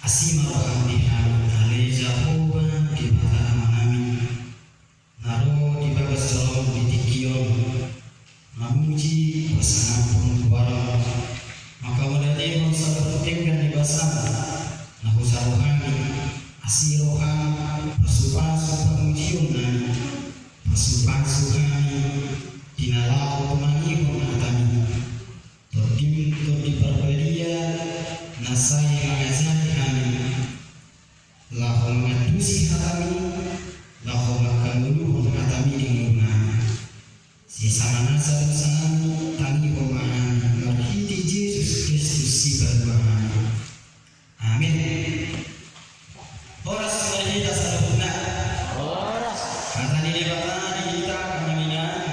asima wahamdiha ale Jehova di mata amanami naro di babas jolong di dikion memuji pasangan warang maka wadade mangsa bertekad di basan nahu sarohani asirohan pasupasu pengujiunan pasupan-suhani dinalau pemangihun atami terdim terdiperbadia nasai mengazani kami lahum madusi hatami lahum makamuluhun hatami dinguna sisana nasa sanami tani pemahami marhiti Yesus Kristus si berbahan amin. Horas sebenarnya dasarnya horas kata di depan kita kami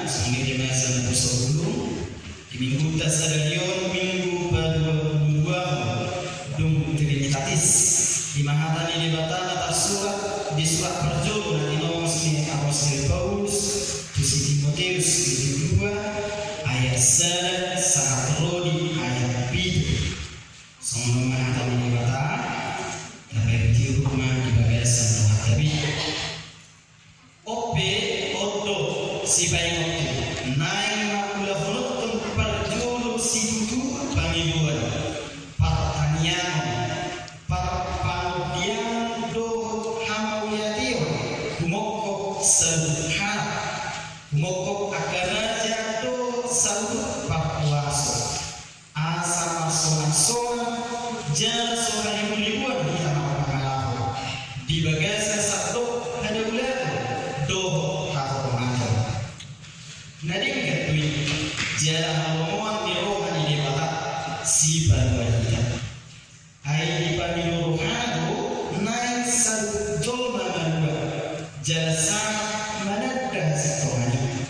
sendiri masa bersebelum di minggu tasarion minggu kedua dum trinitatis di mahatani di batana tersurat di surat perjuangan di nomor sini apostol Paulus di Timotius di 2 ayat 1 sangat rodi ayat 7 semua mahatani di batana tapi di rumah di bagasan tapi ope odo si bayi naik makula honotun perjuru si tutu pangiduan pertanian perpandian do hamawiyadio kumokok sebuhan kumokok akaraja do salut papuaso asa masona jasa sohani mulibuan kita makan di bagasa satu ada ulat do hakok makan nading katui jala romoan di rohan di mata si barwajita ai di pamiru rohano naik satu jolma manua jasa manada sitohani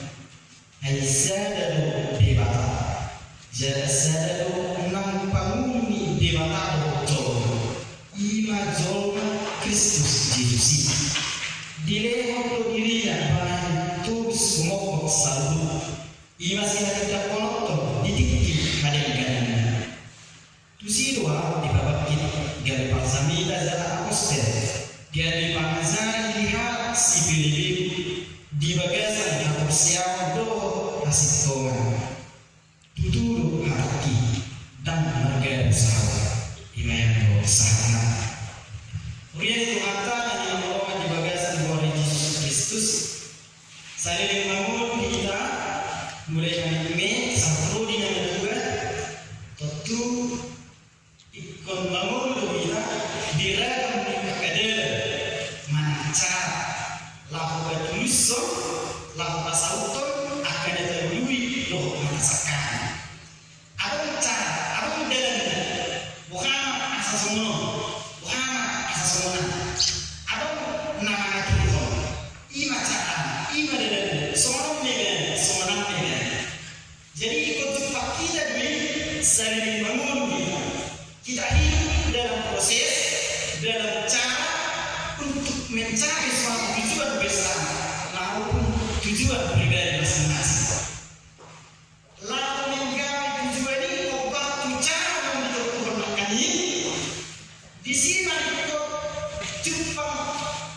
ai sadado di mata jasa enam panguni di mata jolma ima jolma Kristus Yesus dilehok dirinya bahan tubis ngokok salu ima sina kita konoto didikti kadang-kadang tusidwa di babak kita gari parsamita zala apostol gari pangazan lihat si Filipi di bagasan yang siap do asitongan tuturu hati dan marga usaha imayang usaha Uriya itu kata yang membawa di bagasan Tuhan Yesus Kristus saling membangun kita mulai hari ini satu di yang kedua tentu ikon bangun kita diragam di kadal manca lakukan tulisan lakukan sauton akan diterului loh merasakan ada cara ada jalan bukan asal semua ada nama Tuhan ima cara ima dan semua dengan semua dengan jadi ikut jumpa kita dulu saling bangun kita hidup dalam proses dalam cara untuk mencari suatu tujuan bersama maupun tujuan pribadi masing-masing lalu menggapai tujuan ini obat cara untuk Tuhan makan ini di sini jumpa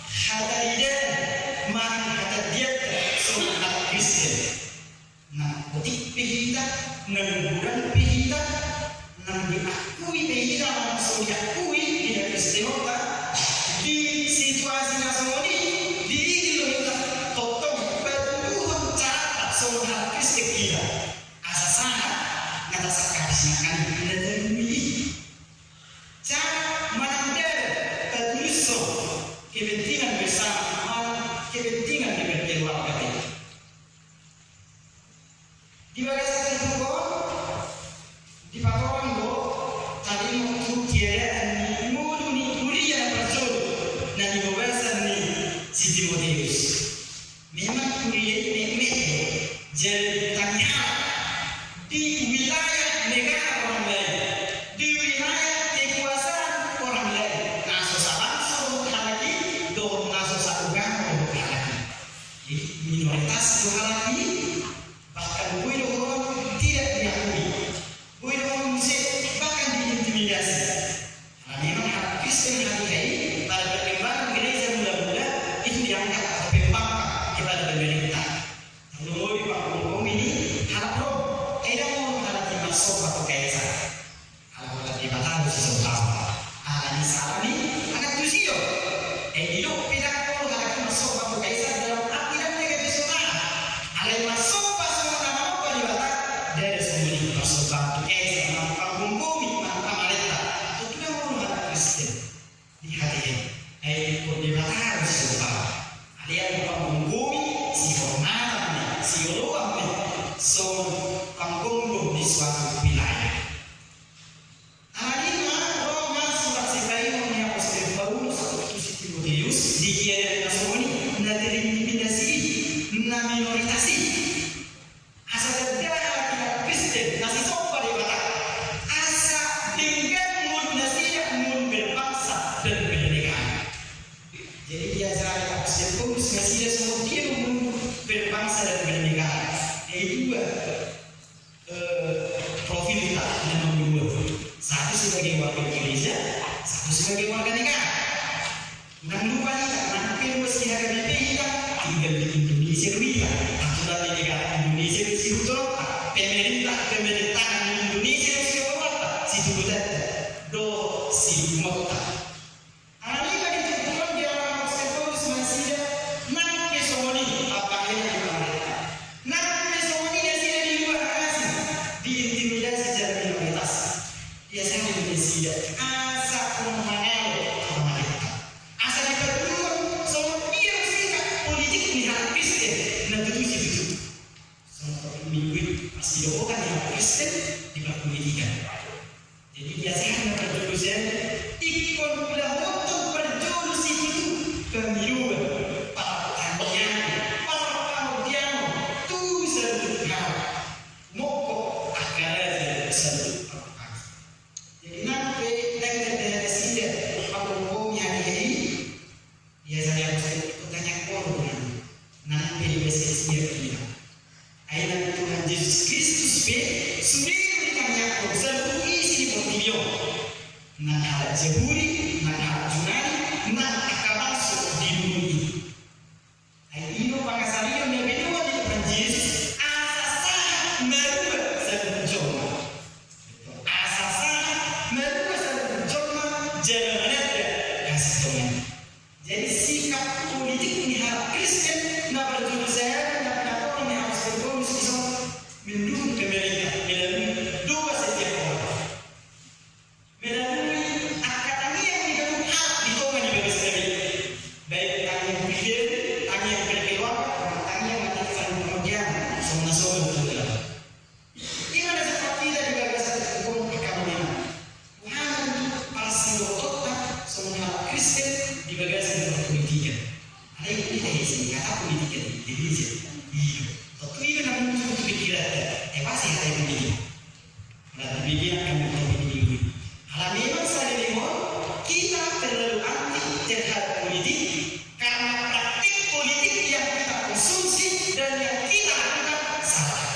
hadaridan mana hadaridan seorang Kristen. Nah, ketik pihita, nangguran pihita, nang diakui pihita, langsung diakui tidak Kristenota di situasi nasional ini diri kita totong bertuhan cara seorang Kristen kita. Asa sangat kata sakasnya kan kita terlebih cara menandai kepentingan bersama kepentingan di keluarga kita di bagasan kedua di patokan do tadi mau tiada mulu ni kuliah berjodoh dan di bagasan ni si Timotius memang kuliah ini jadi tanya di wilayah negara orang lain di wilayah kekuasaan orang lain minoritas lagi bahkan orang tidak diakui orang musik bahkan diintimidasi Kristen hari-hari pada perkembangan gereja muda-muda itu diangkat atau pembangkang kepada pemerintah. Kalau mau dipakai ini harap roh, mau harap dimasuk atau kaisar. Kalau harap dibatang sesuatu. Ini salah nih, anak tusio. Hidup tidak perlu harap dimasuk atau kaisar dalam arti dan negatif soal. Alai masuk pasal nama apa dibatang dari semua masuk atau kaisar nampak bumi nampak mereka. Itu tidak perlu harap Kristen di hati ini. Ikut dibatang sesuatu. Ada yang bumi si hormat, si luang, so panggung di suatu wilayah. Dikirim nasoni, nateri intimidasi, na minoritasi. Asa ada Kristen, nasi sopa di batak. Asa dengan munasi mun berbangsa dan bernegaraan. Jadi dia cara Paulus ngasih dia semua dia mun berbangsa dan bernegara. Yaitu dua profil kita yang dua. Satu sebagai warga gereja, satu sebagai warga negara. Jangan lupa kita, nanti meski harga BP kita tinggal di Indonesia dulu kita. Aturan di negara Indonesia di situ pemerintahan Indonesia di situ si Tuhan do si Mokta. Hari ini kita dia orang Paulus masih nanti somoni apa yang mereka. Nanti somoni dia sih di luar kasih diintimidasi secara minoritas. Biasanya Indonesia asa pemahaman masih doakan yang Kristen di pendidikan. Jadi biasanya perjurusan ikon pula untuk perjurus itu pemiluan para panitia tu serta moko agar satu. Jadi nanti dari sini panggung yang ini biasanya harus tanya korban nanti biasanya siap dia. Ayat Tuhan Yesus Kristus sudah memberikan Yakub satu isi motivio. Nak hal Jeburi, nak hal Junani, nak akal masuk di bumi. Ayat ini pangasario yang kedua di depan Yesus. Asasah merubah satu joma. Asasah merubah satu joma jangan ada kasih Tuhan. Jadi sikap politik ini harap Kristen nak berjurusan. Mendukung pemerintah melalui dua setiap orang, melalui akademi yang diberikan hak ditolong di bawah sendiri, baik tanya yang pikir, tanya yang berkeluarga, tanya yang melakukan pengajian, semua betul. Ini ada seperti dari gagasan hukum keagamaan. Wahana untuk para silotot semua Kristen di gagasan pendidikan. Ada yang tidak sini kata pendidikan di Indonesia. Tentu ini namun untuk pikiran, pasti ada yang begini. Nah, begini akan menjadi hal memang saya dengar kita terlalu anti terhadap politik karena praktik politik yang kita konsumsi dan yang kita lakukan salah.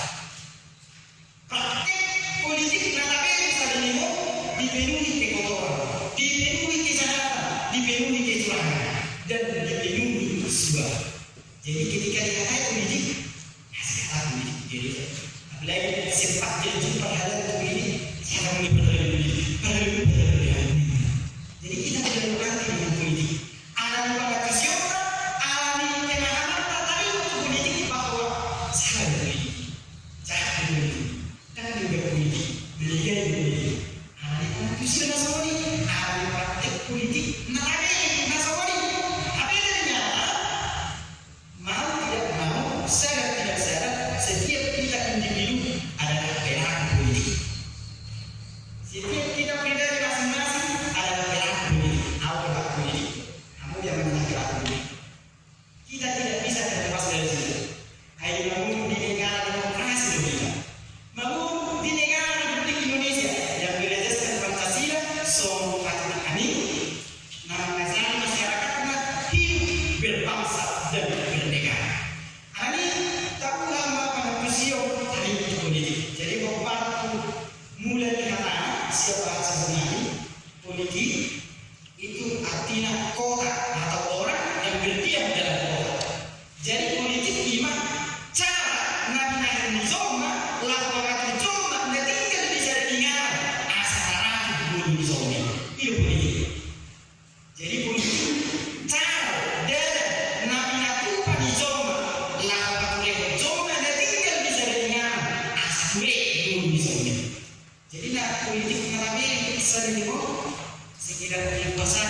Praktik politik nanti saya dengar dipenuhi kekotoran, dipenuhi kejahatan, dipenuhi kecurangan dan dipenuhi suap. Jadi ketika dikatakan politik jadi apalagi sempat jumpa hal itu ini saya akan berlebihan. Jadi kita tidak berganti dengan politik. Alami pada siapa, alami kenangan tadi untuk politik bahwa saya politik, jangan politik, jangan juga politik, beliau politik. Alami pada siapa nasawani, alami praktek politik, nanti nasawani. Apa yang ternyata mau tidak mau, sadar tidak sadar. Setiap kita individu adalah pelaku politik. Setiap kita pribadi masing-masing adalah pelaku politik. Aku pelaku politik. Kamu jangan menjadi pelaku politik. Kita tidak bisa terlepas dari situ. Ayo bangun di negara demokrasi kita. Bangun di negara Republik Indonesia yang berasaskan Pancasila, semua patut kami. Nama masyarakatnya hidup berbangsa dan bernegara. Jadi waktu mulai dikatakan siapa sebenarnya politik dulu di sana. Itu politik. Jadi politik cara dan nabi nabi pagi cuma lakukan mereka cuma ada tinggal bisa dengan asli dulu di sana. Jadi nak politik nabi sering dimau sekiranya di pasar.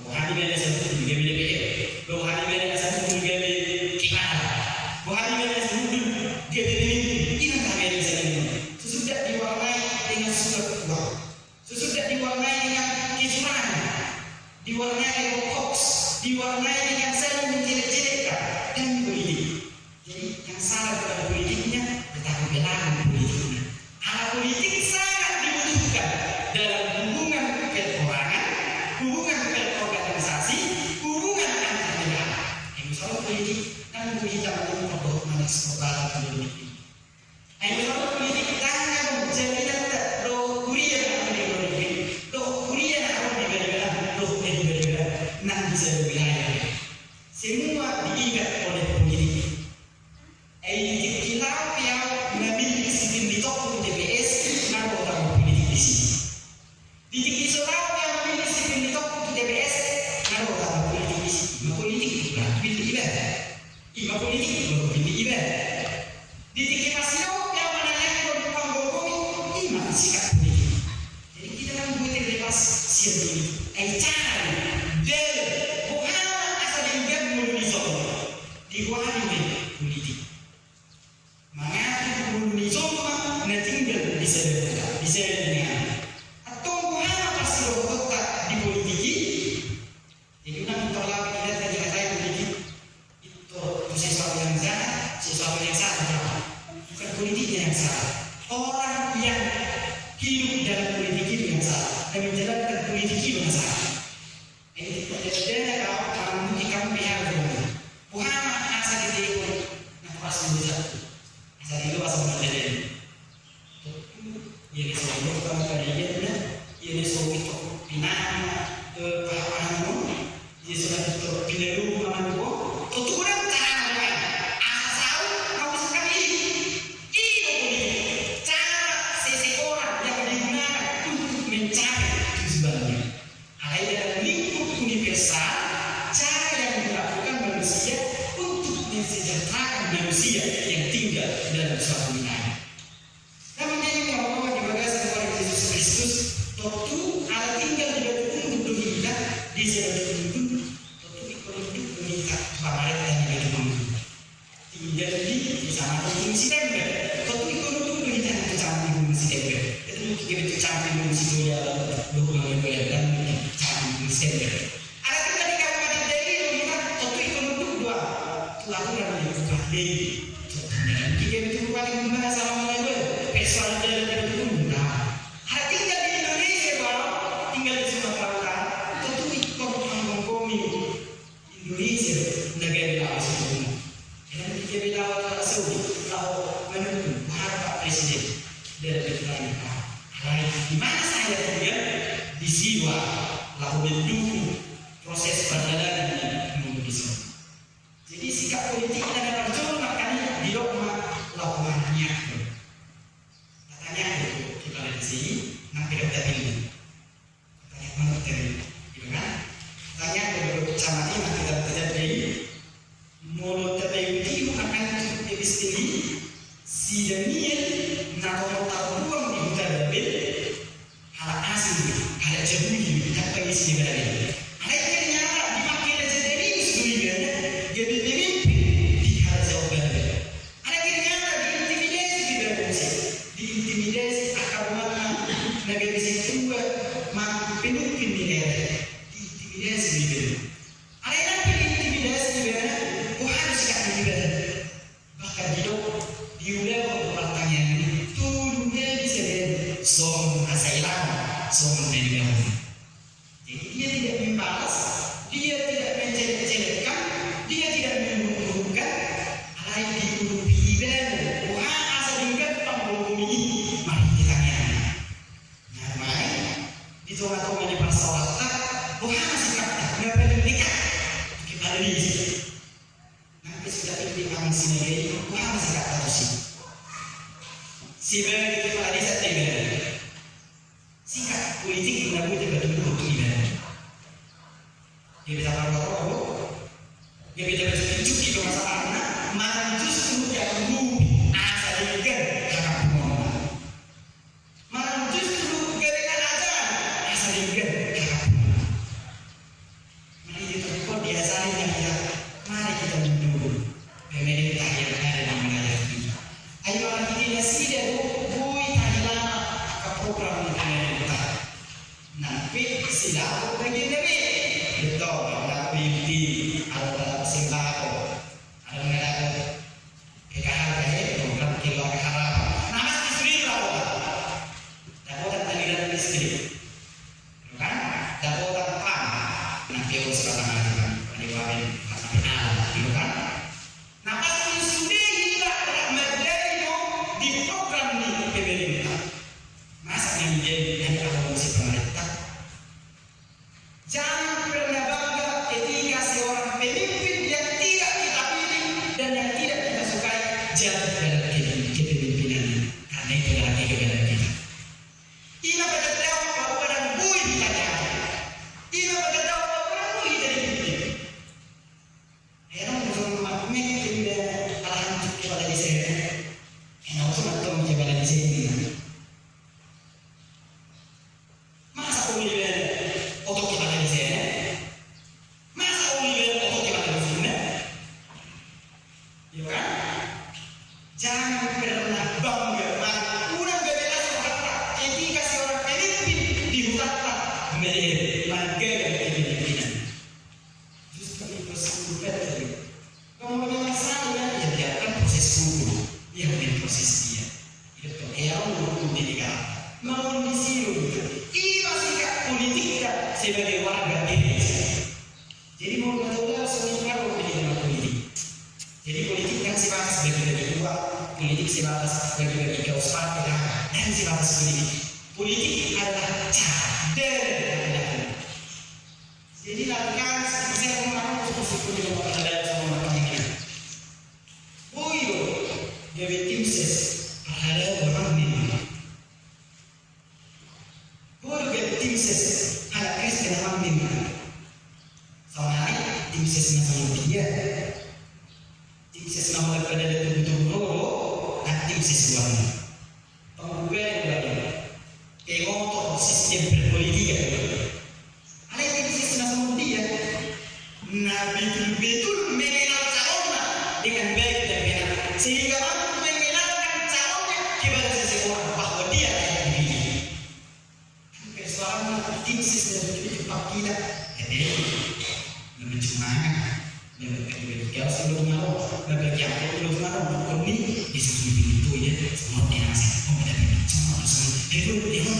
Bukan di mana satu di BBM, bukan di mana satu di BBM kita, bukan di mana satu di BBM ini kami di sana. Sesudah diwarnai dengan surat uang, sesudah diwarnai dengan kecurangan, diwarnai dengan hoax, diwarnai dengan saling menjelek-jelekkan dan politik. Jadi yang salah pada politiknya, tetapi belahan politiknya. Hal politik sangat dibutuhkan dalam hubungan perorangan, hubungan berorganisasi, hubungan antar negara. Yang soal politik kan kita perlu mengekspor politik. Yang soal politik jangan jadikan do kuria yang di do kuria yang di negara, do di negara, nak bisa wilayah. Semua diikat oleh politik. Kita yang mengambil disiplin di toko DPS, nak orang politik di sini. Di Isolau yang memilih disiplin di toko DPS, nak orang politik di sini. Politik bukan pilih ibadah. Ima politik bukan pilih ibadah. Di Pasio yang menanyakan tentang Jokowi, ima sikap politik. Jadi kita kan buat bebas siap ini. Cara dan bukan asal diugat mulu di sana. Diwali politik. Mengapa mulu di sana tinggal di sana dengan atau bukan pasti kota di politik. Jadi nak tolak kita tadi kata politik itu sesuatu yang salah, sesuatu yang salah. Bukan politiknya yang salah. Orang yang hidup dalam politik itu yang salah dan menjalankan politik itu yang salah. Ini tidak ada kalau mungkin kamu pihak dulu. Bukan asal itu nak pas bisa. Asal itu asal menjadi. Ini semua kalau kalian ini semua itu pinama pahamu ini sudah itu pinelu mamanku tuturan cara asal kau sekali ini politik cara seseorang yang digunakan untuk mencapai tujuannya ada dalam lingkup universal cara yang dilakukan manusia untuk mensejahterakan manusia yang tinggal dalam suatu wilayah. Waktu ada tinggal di bawah untuk kita di jalan itu, waktu ekonomi meningkat banget dan di bawah tinggal di sana fungsi tempat. Waktu ekonomi meningkat di sana fungsi tempat. Itu kita itu campur fungsi doya, dokumen doya dan campur fungsi tempat. Ada tinggal di kawasan dari meningkat waktu ekonomi dua, lakukan dibuka dari. Kita itu paling membahas sama mereka, persoalan dari itu mudah. Ada tinggal di tinggal di Sumatera Utara, tentu ikut mengkomi Indonesia negara lawas itu. Dan kita bilang Saudi, lalu menunggu Pak Presiden dari Ukraina. Di mana saya tinggal di Siwa, lalu mendukung proses perjalanan menuju di sana. Jadi sikap politik dan perjuangan makanya di dogma lawannya. Katanya kita lihat di sini, nanti kita pilih. Gitu kan? Tanya ke kecamatan yang tidak terjadi mulut tertentu akan epistemi sidanian nato taruang di hutan Babel hal asli hal jebuli tak pengisi berada. Ada ternyata dipakai aja dari sebelumnya jadi pemimpin di hal jauh Babel. Ada ternyata diintimidasi di Babel, diintimidasi akar mana negara situ pemimpin negara diintimidasi negara. Ada yang diintimidasi negara, harus sikap negara. Bahkan diulang pertanyaan ini, turunnya bisa dari som asailan, som negara. Jadi dia tidak membalas, dia tidak menjelek-jelekkan, dia tidak menurunkan, lain diurupi ibadah. Wah asal juga pembumi, mari kita tanya. Di tengah-tengah di persoalan, bukan sikap nggak penting kita ada di sini. Nanti sudah dibilang sini, bukan sikap harus sih. Si begitu ada satu sikap politik sini lagu itu betul-betul ibadah. Dia bisa tahu, dia bisa bersetuju di masalahnya, malah justru yang mungkin asal ikan harap menolak. Malah justru gerakan azan asal ikan harap menolak. Mari kita rekod di asalnya ya. Mari kita mendukung pemerintah yang ada di wilayah kita. Ayo orang kita sida bui tahilan ke program pemerintah. Nanti sila bagi nabi. Betul, ada PID, ada sembako, ada mengenai PKH, program keluarga harapan. Nama istri berapa? Dapat tanggilan istri, kan? Dapat apa? Nanti urus sekarang kan, diwarin kenal, gitu kan? Nah pasti sudah tidak medali di program ini pemerintah. Masa yang menjadi promosi pemerintah? Jangan pernah bangga ketika seorang pemimpin yang tidak kita pilih dan yang tidak kita sukai jatuh dalam kepemimpinan, karena itu adalah kegagalan kita. Ina pada tahu bahwa dan bui ditanya. Ina pada tahu bahwa dan bui jadi pemimpin. Heran bersama makmik tidak alahan kepada di sini. Heran bersama teman kepada di sini. Masa pemilihan untuk kita di sini? Masa pemilihan untuk kita di sini? Ya kan? Jangan pernah bangga kurang berbeda seorang ketika seorang pemimpin dihutatkan menggagakan kepemimpinan. Justru itu sudah tadi. Kalau memang salah, ya biarkan proses hukum yang proses dia. Itu yang hukum di negara. Mau disiru itu. Ini sikap politik sebagai warga Indonesia. Jadi mau betul-betul semua dalam politik. Jadi politik kan sebatas bagi-bagi uang, politik sebatas bagi-bagi kaos partai dan sebatas politik. Politik adalah cadar. Jadi lakukan saya mengatakan suku-suku di bawah ada sama makanya. Oh iyo, dia tim ses ada orang ini. Baru dia tim ses ada Kristen orang ini. Soalnya tim sesnya sama dia. Tim ses nama daripada dia betul-betul dan tim ses luar. Pengguna yang lagi. Kayak ngotot sistem berpolitik. Ada tim ses sama dia. Nah betul-betul mengenal calonnya dengan baik dan benar. Sehingga mampu mengenalkan calonnya kepada seseorang bahwa dia akan dipilih. Soalnya tim ses dari cepat kita. Jadi lebih cuma kalau sebelum malam bagi apa belum malam bukan ini di sini itu ya semua dinasi tidak semua itu harus kita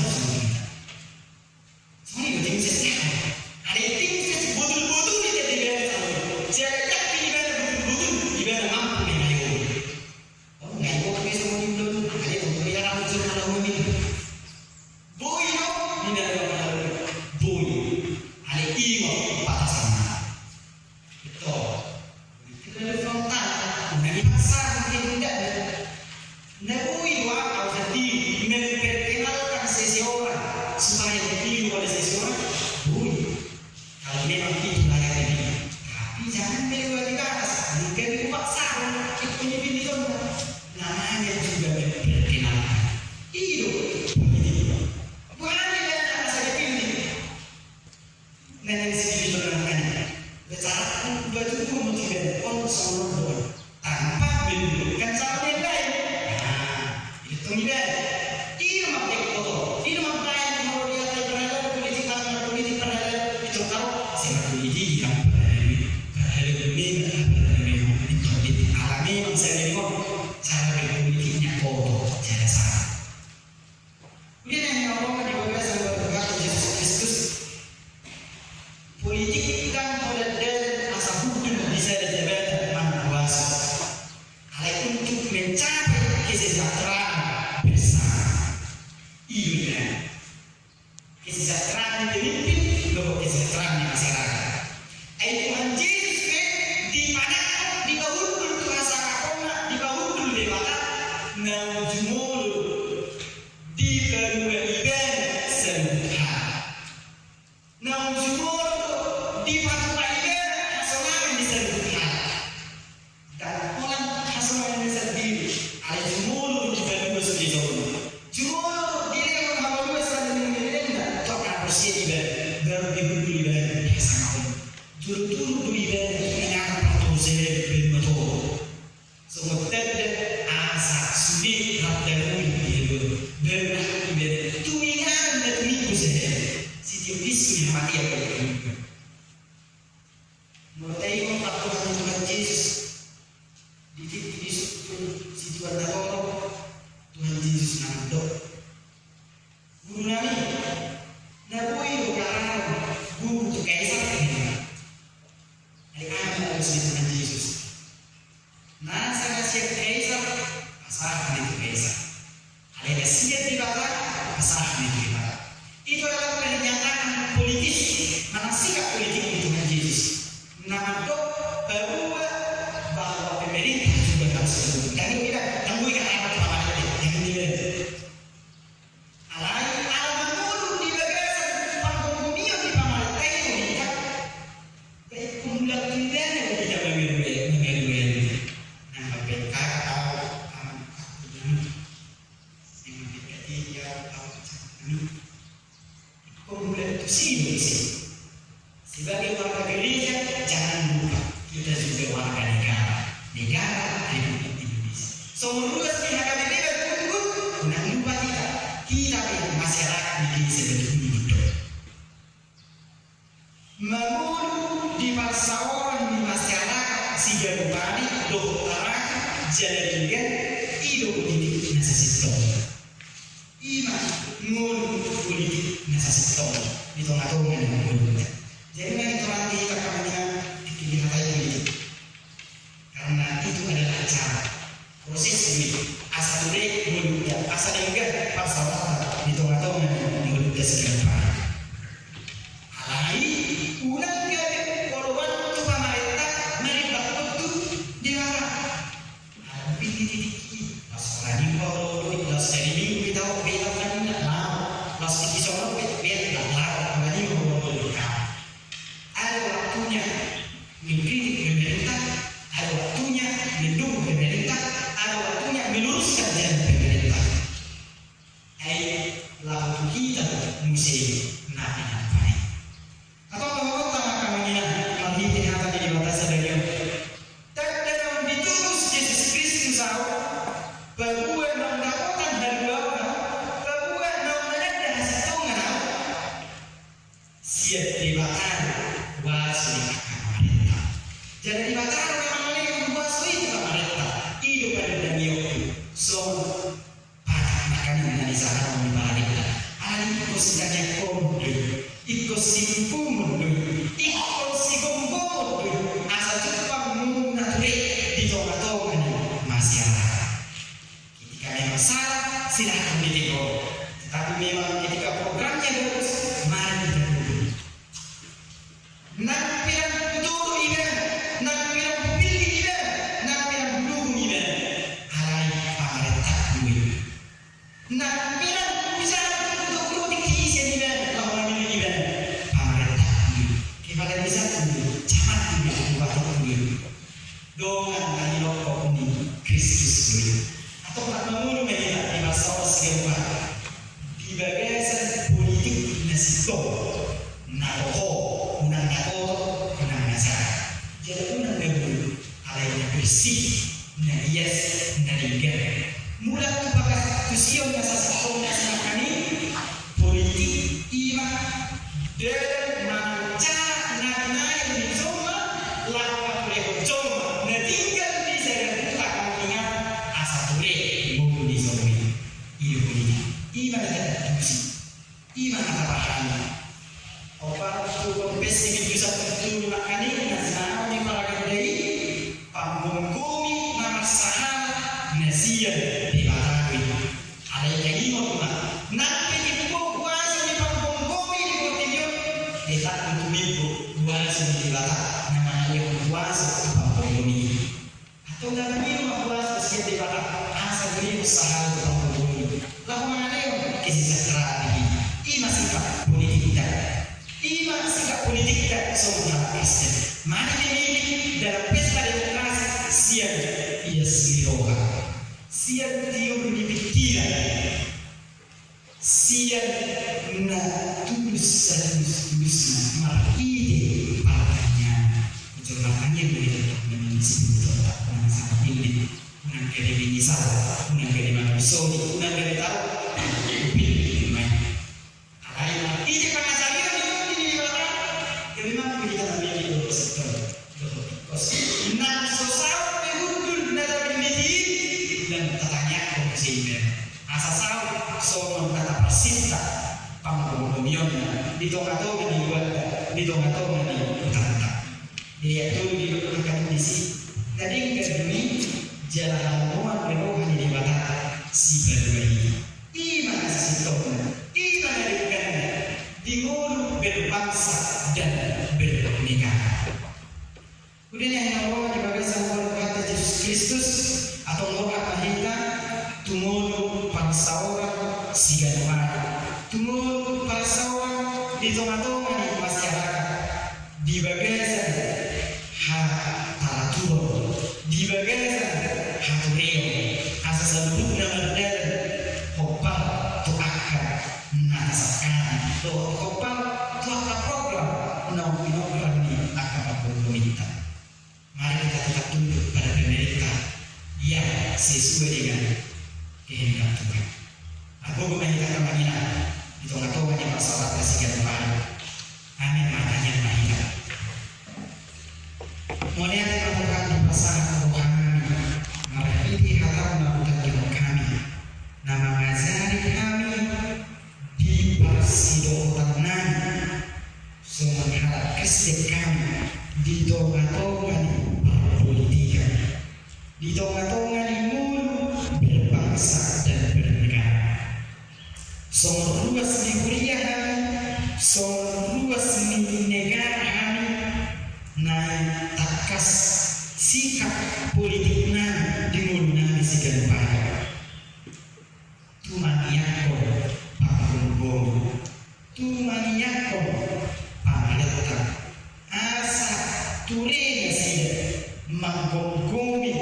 semua itu tim ses ada tim ses betul-betul tidak dibayar saya yakin dibayar betul-betul dibayar mampu mengayu oh nggak itu tapi semua itu ada itu dia rambut semua lalu ini boy no ini adalah boy ada ima batasan itu dari frontal dari pasar mungkin tidak Nabi harus jadi memperkenalkan seseorang supaya dipilih oleh seseorang. Kalau memang itu layak ini, tapi jangan melewati batas. Mungkin itu paksa itu pemimpin itu namanya juga memperkenalkan. Itu bukan dia yang saya pilih. Nanti sini berangkat. Bicara baju pun motivasi untuk semua tanpa menunjukkan cara yang lain. Itu tidak. Ini makna foto. Ini makna yang mau dia terhadap politik terhadap itu kalau saya politik yang terhadap itu alami saya lihat cara berpolitiknya foto cara salah. Kemudian yang Allah dibawa sama Tuhan Yesus Kristus. Politik kan model asal hukum bisa dijadikan manfaat. Hal untuk Papua ini hasilnya bisa dilihat. Dan orang hasilnya bisa dilihat. Ada jumlah di dalam segi jauh. Jumlah dia yang hasilnya sedang meningkat. Toka bersih baru dibeli dan biasa kau. Dulu beli dan mengenal atau saya bermotor. Semua tidak asa sulit dan mudah berlaku dari tuingan dan minggu saja. Setiap bisnis mati apa itu. Mulai memperkuat Tuhan Yesus di titik si Tuhan Tahu Tuhan Yesus nanti. Guru nami, nabui bukan guru tu kaisar ini. Hari kami harus Tuhan Yesus. Nah, saya siap kaisar, asal itu kaisar. Ada siap di bawah, asal itu di bawah. Itu adalah pernyataan politis, mana sikap politik Tuhan Yesus. Nama dok bahwa pemerintah juga harus turun. Jangan kita tangguh ikan apa apa jangan dilihat. Alai almanul di bagian panggung bumi di pamalai itu kita baik kumulak tindan yang tidak mengeluarkan. Nah, PK atau yang dia atau kumulak itu sih. Sebagai warga gereja, jangan lupa kita juga warga negara Republik Indonesia. Semua pihak gereja tunggu, jangan lupa kita masyarakat Indonesia betul-betul. Mengulang di pasawan di masyarakat si Garubani, dokteran, jadikan hidup politik nasa sistem. Iman ngulung politik nasa sistem. Itu ngatungan ngulung. Jadi yang terang di kakamnya dilihat itu karena itu adalah cara proses ini asal dek mulut asal enggak pasal di tengah-tengah mulut sekian hari. Alai ulang kali korban tu pemerintah mereka itu dilarang. Tapi titik pasal ini kalau itu las dari minggu kita beda kan tidak mau las di sana beda lah lagi kalau ada waktunya mengkritik pemerintah, ada waktunya mendukung pemerintah, ada waktunya meluruskan jalan pemerintah. Lalu kita mesti nabi. Atau kalau kami lagi ternyata di batas dari dalam diturus Yesus Kristus bahwa mendapatkan hal-hal bahwa namanya hasil siap dibakar. Wasui pemerintah. Jadi dibatalkan memang ini wasui pemerintah. Hidup pada dunia so makan dengan isahan membaliknya. Ali kosidanya komdu, ikosipu mundu, ikosikombo asal cepat mengatur di tengah-tengah masyarakat. Ketika memang salah silakan ditegur. Tetapi memang ketika programnya bagus, mari kita dukung. Nampilan betul ini, nampilan pilih ini, nampilan dukung ini. Alai pemerintah dulu. Nampilan bisa untuk dikisi ini, lawan ini pemerintah dulu. Kita bisa dulu, jangan tidak buat dulu. Doa dari lokal ini Kristus dulu. Atau tak mengulang mereka di masa sekarang di bagian politik nasihat, naruh. Jadi unang dulu alainya bersih, narias, narigan. Mula tu pakai tusiun masa sekolah nasional ini politik iman dan manca naik di semua lawan oleh cuma tinggal di sana itu akan ingat asal boleh mau di semua hidup ini iman dan tusi iman apa hal orang tu besi bisa terjun makan ini nasional ni para kedai panggung kumi nama saham nasian di Batawi ada yang lima rumah nanti di kuasa di panggung kumi di Portugio di tak untuk minggu kuasa di Batawi nama yang kuasa di panggung kumi atau dalam minggu kuasa siap di Batawi asal beri usaha di panggung kumi lalu mana yang kesejahteraan ini masih politik kita. Iman sikap politik kita seorang Kristen. Mari ini dalam pesta demokrasi siang ia seliroha, siang dia berpikiran, siang na tulus maride partanya, kecocokannya begitu menjadi orang sangat tinggi, orang kaya menyesal, orang kaya manusia, orang kaya tahu, pilih main. Ini pengajaran ini di mana? Memang kita ambil itu sektor. Nah, sosau behudul nada bimidi dan tatanya konsisten. Asasau soal kata persista pamangkomion di tongkato di utara. Dia itu di kondisi tadi kedemi jalan rumah penuh di mata si berbagi. Iman sitokna, iman dengan dimuluk berbangsa dan bernegara. Kemudian yang kedua dibagai sama kata Yesus Kristus atau Roh Kita tumuluk bangsa orang siganwara, tumuluk bangsa orang di tengah-tengah di masyarakat, di bagasan hataratur, di bagasan hatureo, asal sebut nama dan hopal tu akan nasakan, tu hopal tu akan program, program ini akan pemerintah. Mari kita tetap tunduk pada pemerintah yang sesuai dengan kehendak Tuhan. Aku meminta kemana di tengah-tengah di masyarakat sekian baru. Amin matanya mahina. Mulai melakukan di pasangan rohani, marahiti harap melakukan kami. Nama ngazari kami di persidotan nami. Semua harap kesek kami di tengah-tengah perpolitikan, di tengah-tengah di mulut berbangsa dan bernegara. Semua luas di kuliah kami, semua luas di negara kami, naik takas sikap politik nami di mulut nami segan baik. Tumaniako panggung, tumaniako pangletak, asa turenya sida manggongomi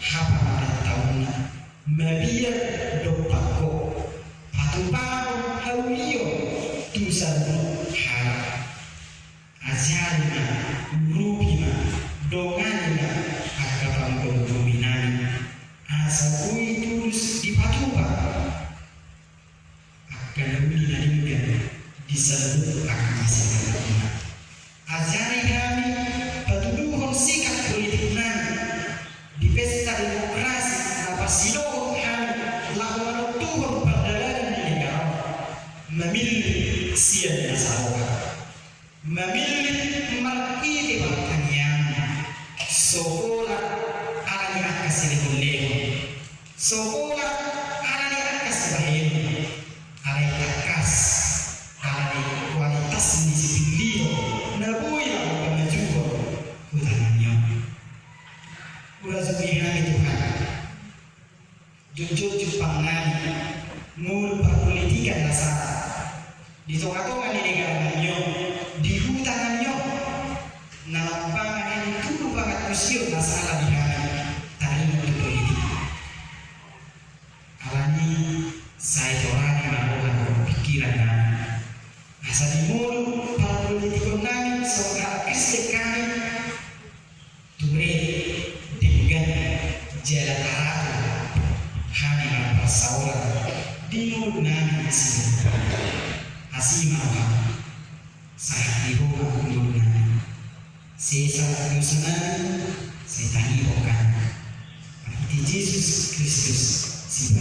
hapa tauna mabia dopako patupao hauliyo tusabu harap ajarina rubima donganina akapang gongominani asa kui tulus dipatupa akan lebih disebut akan masih berguna. Ajari kami petuduhan sikap politik nami di pesta demokrasi apa sidoh kami lakukan Tuhan perdagangan di negara memilih sian nasaroka memilih markiti pertanian sekolah alani akas legon sekolah alani akas bahin alani akas alani kualitas disiplin nabuya kemajuan hutannya udah sebenarnya Tuhan jujur Jepangan mul perpolitikan dasar di tengah-tengah di negaranya di hutannya nampak itu banget usia masalah di kami tadi untuk politik alani saya orang yang melakukan pikiran kami asal di mulut para politikon kami seorang Kristen kami ture dengan jalan arah kami bersaudara di mulut kami asimah saat ibu aku mulut kami sesa dosa saya tani bukan Yesus Kristus si